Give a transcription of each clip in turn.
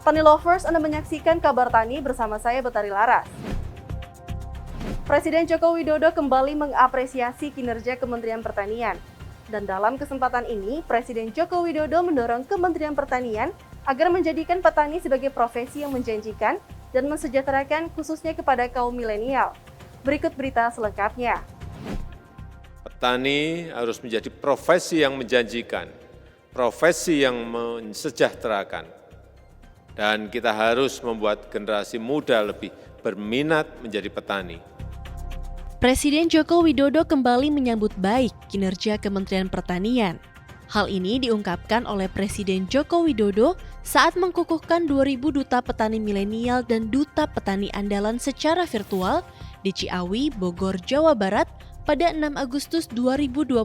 Tani Lovers, Anda menyaksikan Kabar Tani bersama saya Betari Laras. Presiden Joko Widodo kembali mengapresiasi kinerja Kementerian Pertanian. Dan dalam kesempatan ini, Presiden Joko Widodo mendorong Kementerian Pertanian agar menjadikan petani sebagai profesi yang menjanjikan dan mensejahterakan khususnya kepada kaum milenial. Berikut berita selengkapnya. Petani harus menjadi profesi yang menjanjikan, profesi yang mensejahterakan. Dan kita harus membuat generasi muda lebih berminat menjadi petani. Presiden Joko Widodo kembali menyambut baik kinerja Kementerian Pertanian. Hal ini diungkapkan oleh Presiden Joko Widodo saat mengukuhkan 2.000 duta petani milenial dan duta petani andalan secara virtual di Ciawi, Bogor, Jawa Barat pada 6 Agustus 2021.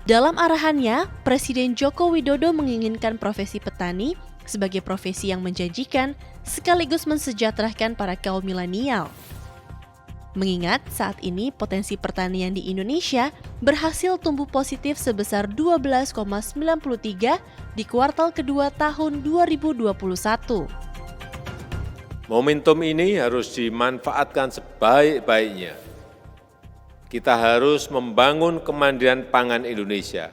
Dalam arahannya, Presiden Joko Widodo menginginkan profesi petani sebagai profesi yang menjanjikan sekaligus mensejahterakan para kaum milenial. Mengingat saat ini potensi pertanian di Indonesia berhasil tumbuh positif sebesar 12,93 di kuartal kedua tahun 2021. Momentum ini harus dimanfaatkan sebaik-baiknya. Kita harus membangun kemandirian pangan Indonesia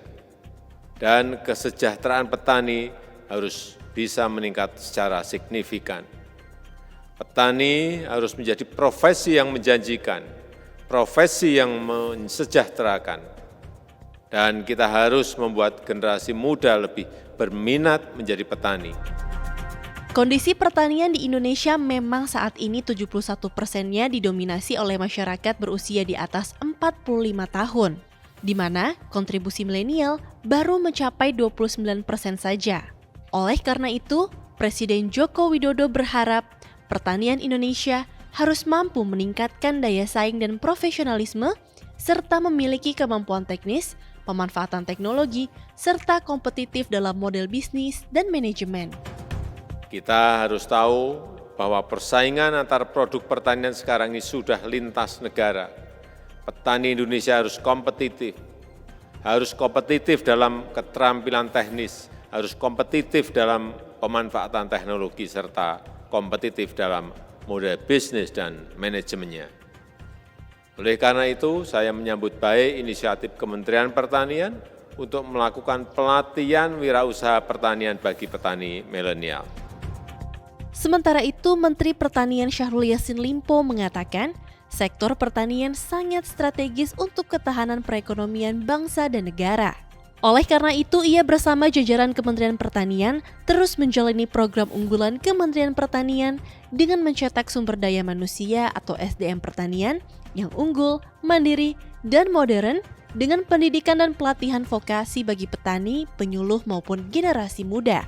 dan kesejahteraan petani harus bisa meningkat secara signifikan. Petani harus menjadi profesi yang menjanjikan, profesi yang mensejahterakan, dan kita harus membuat generasi muda lebih berminat menjadi petani. Kondisi pertanian di Indonesia memang saat ini 71%-nya didominasi oleh masyarakat berusia di atas 45 tahun, di mana kontribusi milenial baru mencapai 29% saja. Oleh karena itu, Presiden Joko Widodo berharap pertanian Indonesia harus mampu meningkatkan daya saing dan profesionalisme, serta memiliki kemampuan teknis, pemanfaatan teknologi, serta kompetitif dalam model bisnis dan manajemen. Kita harus tahu bahwa persaingan antar produk pertanian sekarang ini sudah lintas negara. Petani Indonesia harus kompetitif dalam keterampilan teknis, harus kompetitif dalam pemanfaatan teknologi, serta kompetitif dalam model bisnis dan manajemennya. Oleh karena itu, saya menyambut baik inisiatif Kementerian Pertanian untuk melakukan pelatihan wirausaha pertanian bagi petani milenial. Sementara itu, Menteri Pertanian Syahrul Yassin Limpo mengatakan, sektor pertanian sangat strategis untuk ketahanan perekonomian bangsa dan negara. Oleh karena itu, ia bersama jajaran Kementerian Pertanian terus menjalani program unggulan Kementerian Pertanian dengan mencetak sumber daya manusia atau SDM pertanian yang unggul, mandiri, dan modern dengan pendidikan dan pelatihan vokasi bagi petani, penyuluh maupun generasi muda.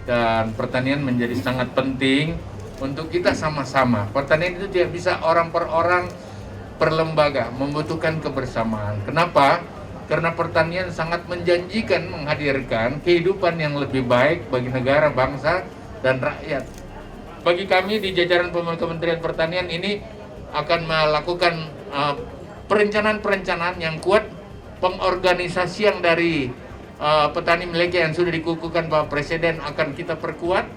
Dan pertanian menjadi sangat penting untuk kita sama-sama. Pertanian itu tidak bisa orang per orang, per lembaga, membutuhkan kebersamaan. Kenapa? Karena pertanian sangat menjanjikan menghadirkan kehidupan yang lebih baik bagi negara, bangsa, dan rakyat. Bagi kami di jajaran Kementerian Pertanian ini akan melakukan perencanaan-perencanaan yang kuat, pengorganisasian dari petani milenial yang sudah dikukuhkan Bapak Presiden akan kita perkuat.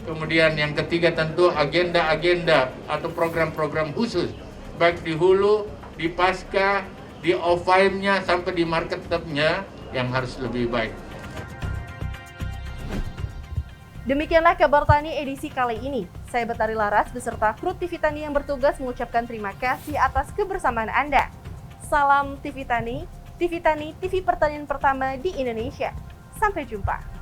Kemudian yang ketiga tentu agenda-agenda atau program-program khusus, baik di hulu, di pasca, di off-farm-nya sampai di market top-nya yang harus lebih baik. Demikianlah Kabar Tani edisi kali ini. Saya Betari Laras beserta kru TV Tani yang bertugas mengucapkan terima kasih atas kebersamaan Anda. Salam TV Tani, TV Pertanian pertama di Indonesia. Sampai jumpa.